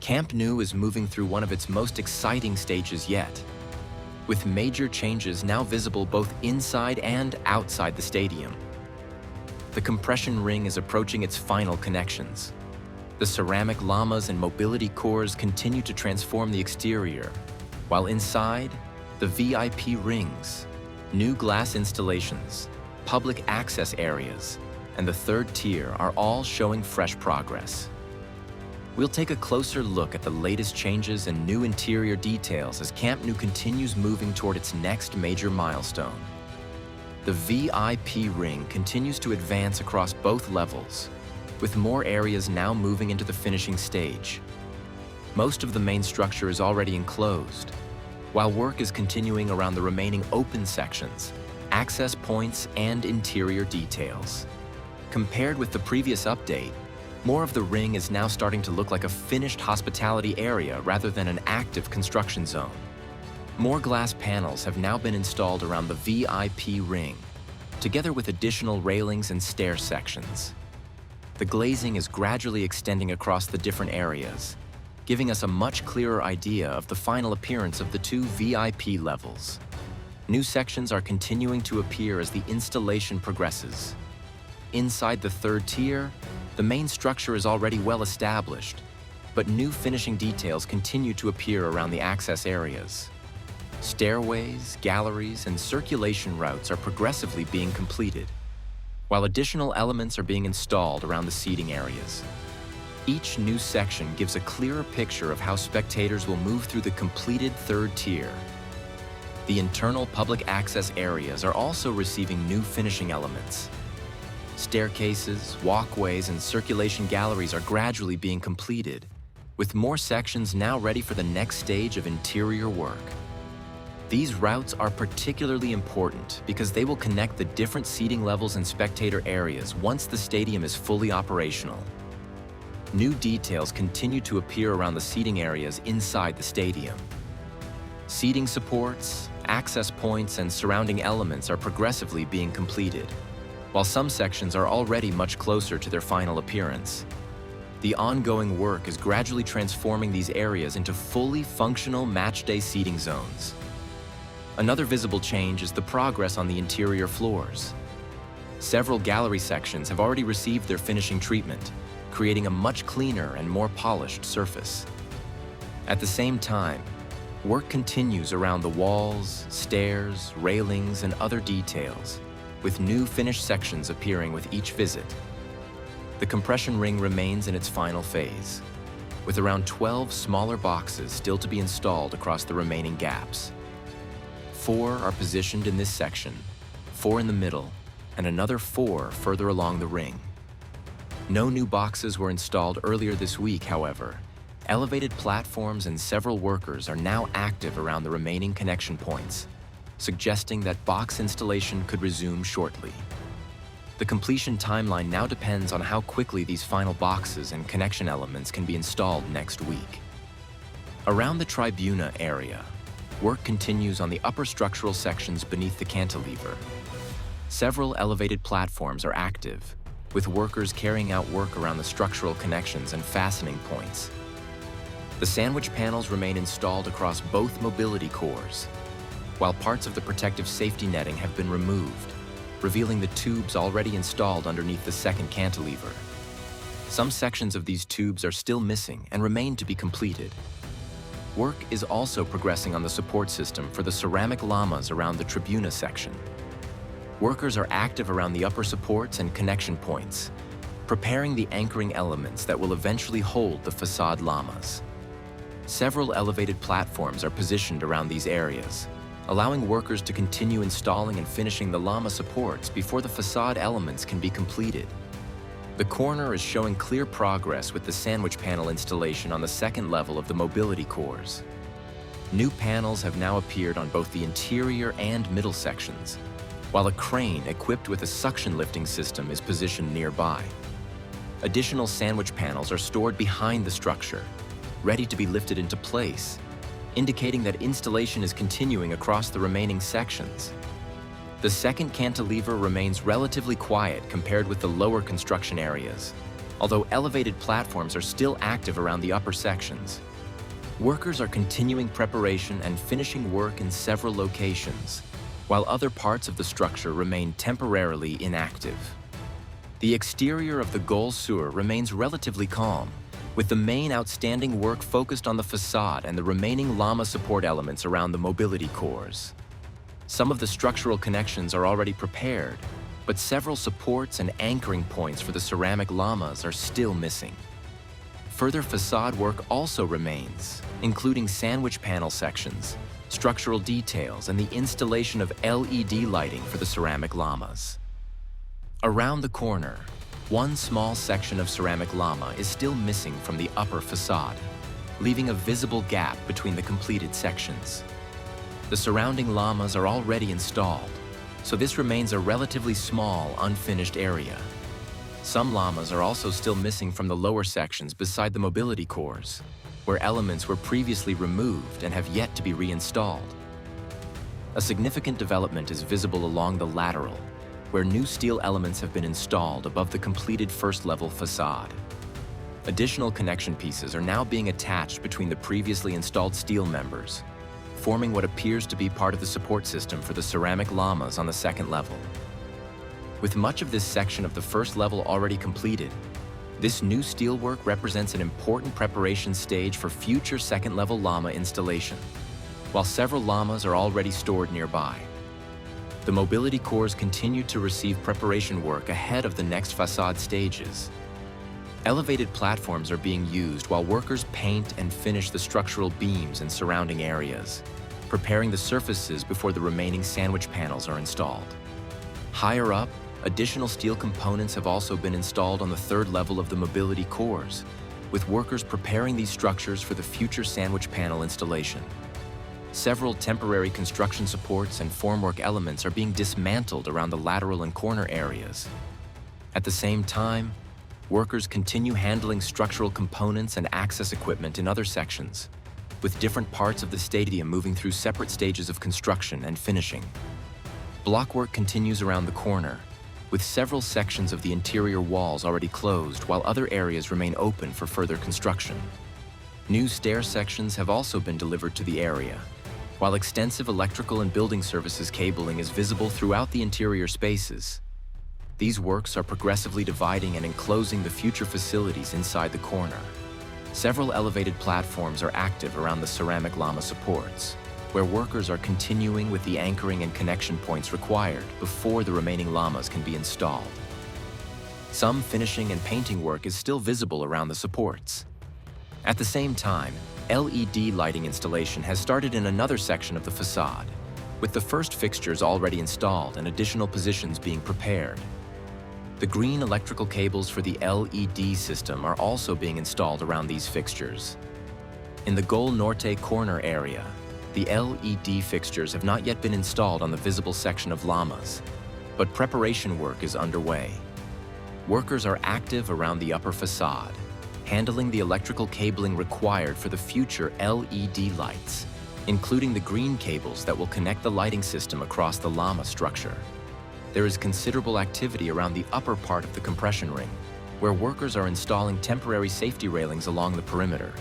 Camp Nou is moving through one of its most exciting stages yet, with major changes now visible both inside and outside the stadium. The compression ring is approaching its final connections. The ceramic llamas and mobility cores continue to transform the exterior, while inside, the VIP rings, new glass installations, public access areas, and the third tier are all showing fresh progress. We'll take a closer look at the latest changes and new interior details as Camp Nou continues moving toward its next major milestone. The VIP ring continues to advance across both levels, with more areas now moving into the finishing stage. Most of the main structure is already enclosed, while work is continuing around the remaining open sections, access points, and interior details. Compared with the previous update, more of the ring is now starting to look like a finished hospitality area rather than an active construction zone. More glass panels have now been installed around the VIP ring, together with additional railings and stair sections. The glazing is gradually extending across the different areas, giving us a much clearer idea of the final appearance of the two VIP levels. New sections are continuing to appear as the installation progresses. Inside the third tier, the main structure is already well established, but new finishing details continue to appear around the access areas. Stairways, galleries, and circulation routes are progressively being completed, while additional elements are being installed around the seating areas. Each new section gives a clearer picture of how spectators will move through the completed third tier. The internal public access areas are also receiving new finishing elements. Staircases, walkways, and circulation galleries are gradually being completed, with more sections now ready for the next stage of interior work. These routes are particularly important because they will connect the different seating levels and spectator areas once the stadium is fully operational. New details continue to appear around the seating areas inside the stadium. Seating supports, access points, and surrounding elements are progressively being completed, while some sections are already much closer to their final appearance. The ongoing work is gradually transforming these areas into fully functional matchday seating zones. Another visible change is the progress on the interior floors. Several gallery sections have already received their finishing treatment, creating a much cleaner and more polished surface. At the same time, work continues around the walls, stairs, railings, and other details, with new finished sections appearing with each visit. The compression ring remains in its final phase, with around 12 smaller boxes still to be installed across the remaining gaps. 4 are positioned in this section, 4 in the middle, and another 4 further along the ring. No new boxes were installed earlier this week, however. Elevated platforms and several workers are now active around the remaining connection points, suggesting that box installation could resume shortly. The completion timeline now depends on how quickly these final boxes and connection elements can be installed next week. Around the Tribuna area, work continues on the upper structural sections beneath the cantilever. Several elevated platforms are active, with workers carrying out work around the structural connections and fastening points. The sandwich panels remain installed across both mobility cores, while parts of the protective safety netting have been removed, revealing the tubes already installed underneath the second cantilever. Some sections of these tubes are still missing and remain to be completed. Work is also progressing on the support system for the ceramic llamas around the Tribuna section. Workers are active around the upper supports and connection points, preparing the anchoring elements that will eventually hold the Facade llamas. Several elevated platforms are positioned around these areas, allowing workers to continue installing and finishing the llama supports before the Facade elements can be completed. The corner is showing clear progress with the sandwich panel installation on the second level of the mobility cores. New panels have now appeared on both the interior and middle sections, while a crane equipped with a suction lifting system is positioned nearby. Additional sandwich panels are stored behind the structure, ready to be lifted into place, indicating that installation is continuing across the remaining sections. The second cantilever remains relatively quiet compared with the lower construction areas, although elevated platforms are still active around the upper sections. Workers are continuing preparation and finishing work in several locations, while other parts of the structure remain temporarily inactive. The exterior of the Gol Sur remains relatively calm, with the main outstanding work focused on the facade and the remaining lama support elements around the mobility cores. Some of the structural connections are already prepared, but several supports and anchoring points for the ceramic lamas are still missing. Further facade work also remains, including sandwich panel sections, structural details, and the installation of LED lighting for the ceramic lamas. Around the corner, one small section of ceramic lama is still missing from the upper facade, leaving a visible gap between the completed sections. The surrounding lamas are already installed, so this remains a relatively small, unfinished area. Some lamas are also still missing from the lower sections beside the mobility cores, where elements were previously removed and have yet to be reinstalled. A significant development is visible along the lateral, where new steel elements have been installed above the completed first-level facade. Additional connection pieces are now being attached between the previously installed steel members, forming what appears to be part of the support system for the ceramic lamas on the second level. With much of this section of the first level already completed, this new steelwork represents an important preparation stage for future second-level lama installation, while several lamas are already stored nearby. The mobility cores continue to receive preparation work ahead of the next facade stages. Elevated platforms are being used while workers paint and finish the structural beams and surrounding areas, preparing the surfaces before the remaining sandwich panels are installed. Higher up, additional steel components have also been installed on the third level of the mobility cores, with workers preparing these structures for the future sandwich panel installation. Several temporary construction supports and formwork elements are being dismantled around the lateral and corner areas. At the same time, workers continue handling structural components and access equipment in other sections, with different parts of the stadium moving through separate stages of construction and finishing. Blockwork continues around the corner, with several sections of the interior walls already closed while other areas remain open for further construction. New stair sections have also been delivered to the area, while extensive electrical and building services cabling is visible throughout the interior spaces. These works are progressively dividing and enclosing the future facilities inside the corner. Several elevated platforms are active around the ceramic lama supports, where workers are continuing with the anchoring and connection points required before the remaining lamas can be installed. Some finishing and painting work is still visible around the supports. At the same time, LED lighting installation has started in another section of the facade, with the first fixtures already installed and additional positions being prepared. The green electrical cables for the LED system are also being installed around these fixtures. In the Gol Norte corner area, the LED fixtures have not yet been installed on the visible section of lamas, but preparation work is underway. Workers are active around the upper facade, handling the electrical cabling required for the future LED lights, including the green cables that will connect the lighting system across the lama structure. There is considerable activity around the upper part of the compression ring, where workers are installing temporary safety railings along the perimeter.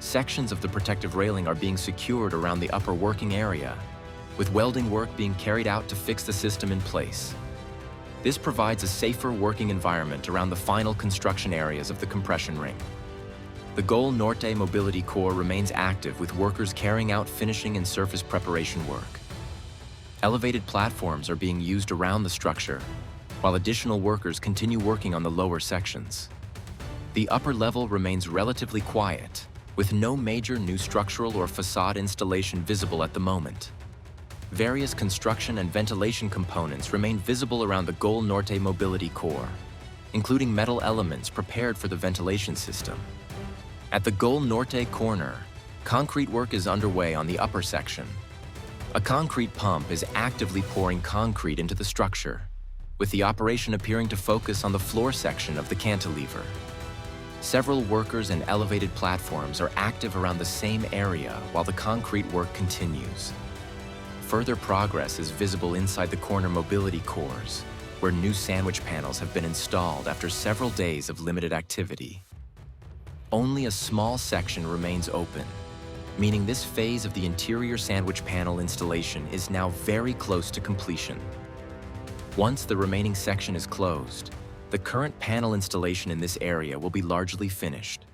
Sections of the protective railing are being secured around the upper working area, with welding work being carried out to fix the system in place. This provides a safer working environment around the final construction areas of the compression ring. The Gol Norte mobility core remains active with workers carrying out finishing and surface preparation work. Elevated platforms are being used around the structure, while additional workers continue working on the lower sections. The upper level remains relatively quiet, with no major new structural or facade installation visible at the moment. Various construction and ventilation components remain visible around the Gol Norte mobility core, including metal elements prepared for the ventilation system. At the Gol Norte corner, concrete work is underway on the upper section. A concrete pump is actively pouring concrete into the structure, with the operation appearing to focus on the floor section of the cantilever. Several workers and elevated platforms are active around the same area while the concrete work continues. Further progress is visible inside the corner mobility cores, where new sandwich panels have been installed after several days of limited activity. Only a small section remains open, meaning this phase of the interior sandwich panel installation is now very close to completion. Once the remaining section is closed, the current panel installation in this area will be largely finished.